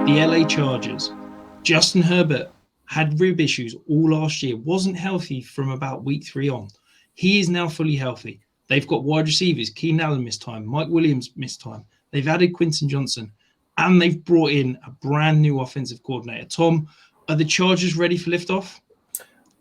The LA Chargers. Justin Herbert had rib issues all last year, wasn't healthy from about week 3 on. He is now fully healthy. They've got wide receivers. Keenan Allen missed time. Mike Williams missed time. They've added Quinton Johnson. And they've brought in a brand new offensive coordinator. Tom, are the Chargers ready for liftoff?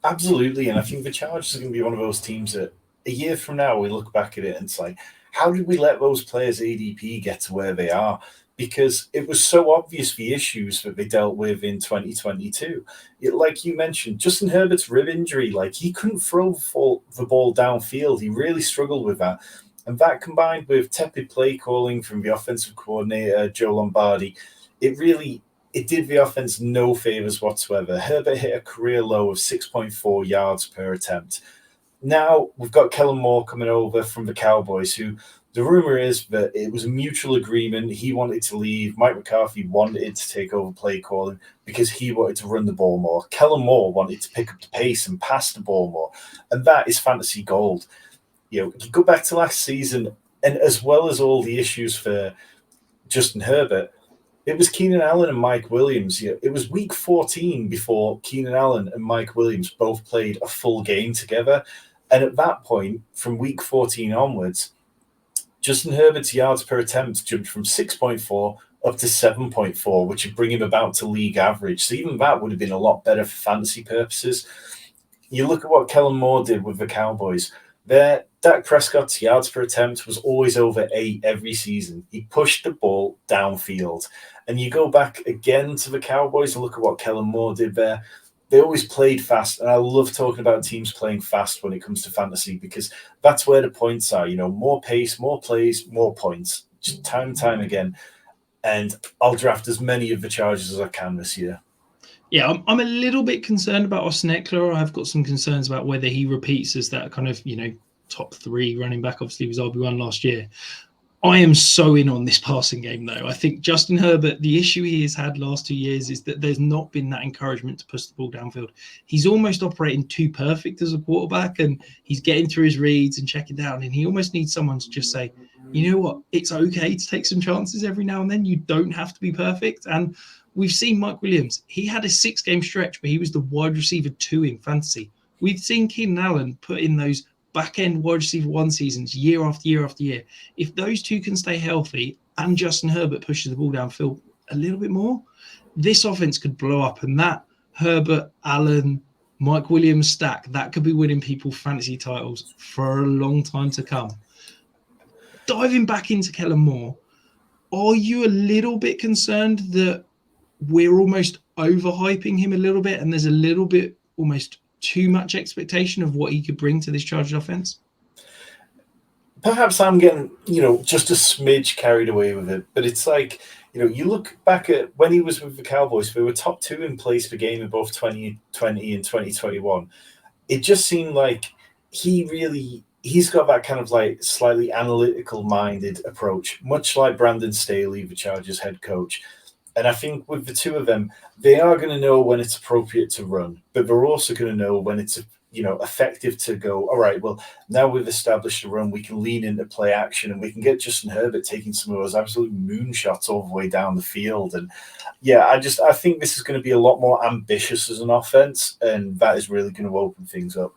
Absolutely, and I think the Chargers are going to be one of those teams that a year from now we look back at it and it's like, how did we let those players ADP get to where they are? Because it was so obvious the issues that they dealt with in 2022. Like you mentioned, Justin Herbert's rib injury, like he couldn't throw the ball downfield. He really struggled with that. And that combined with tepid play calling from the offensive coordinator, Joe Lombardi, it really it did the offense no favors whatsoever. Herbert hit a career low of 6.4 yards per attempt. Now we've got Kellen Moore coming over from the Cowboys, who the rumor is that it was a mutual agreement. He wanted to leave. Mike McCarthy wanted to take over play calling because he wanted to run the ball more. Kellen Moore wanted to pick up the pace and pass the ball more. And that is fantasy gold. You go back to last season, and as well as all the issues for Justin Herbert, it was Keenan Allen and Mike Williams. It was week 14 before Keenan Allen and Mike Williams both played a full game together. And at that point, from week 14 onwards, Justin Herbert's yards per attempt jumped from 6.4 up to 7.4, which would bring him about to league average. So even that would have been a lot better for fantasy purposes. You look at what Kellen Moore did with the Cowboys. Dak Prescott's yards per attempt was always over 8 every season. He pushed the ball downfield. And you go back again to the Cowboys and look at what Kellen Moore did there. They always played fast, and I love talking about teams playing fast when it comes to fantasy because that's where the points are. More pace, more plays, more points, just time and time again. And I'll draft as many of the Chargers as I can this year. Yeah, I'm a little bit concerned about Austin Eckler. I've got some concerns about whether he repeats as that kind of, top 3 running back. Obviously, he was RB1 last year. I am so in on this passing game, though. I think Justin Herbert, the issue he has had last 2 years is that there's not been that encouragement to push the ball downfield. He's almost operating too perfect as a quarterback, and he's getting through his reads and checking down, and he almost needs someone to just say, you know what, it's okay to take some chances every now and then. You don't have to be perfect. And we've seen Mike Williams. He had a 6-game stretch where he was the wide receiver 2 in fantasy. We've seen Keenan Allen put in those back-end wide receiver 1 seasons year after year after year. If those two can stay healthy and Justin Herbert pushes the ball downfield a little bit more, this offense could blow up. And that Herbert, Allen, Mike Williams stack, that could be winning people fantasy titles for a long time to come. Diving back into Kellen Moore, are you a little bit concerned that we're almost overhyping him a little bit and there's a little bit almost too much expectation of what he could bring to this Chargers offense? Perhaps I'm getting, just a smidge carried away with it. But it's like, you look back at when he was with the Cowboys, they were top 2 in plays per game in both 2020 and 2021. It just seemed like he's got that kind of like slightly analytical minded approach, much like Brandon Staley, the Chargers head coach. And I think with the two of them, they are going to know when it's appropriate to run, but they're also going to know when it's effective to go, all right, well, now we've established a run, we can lean into play action and we can get Justin Herbert taking some of those absolute moonshots all the way down the field. And yeah, I think this is going to be a lot more ambitious as an offense, and that is really going to open things up.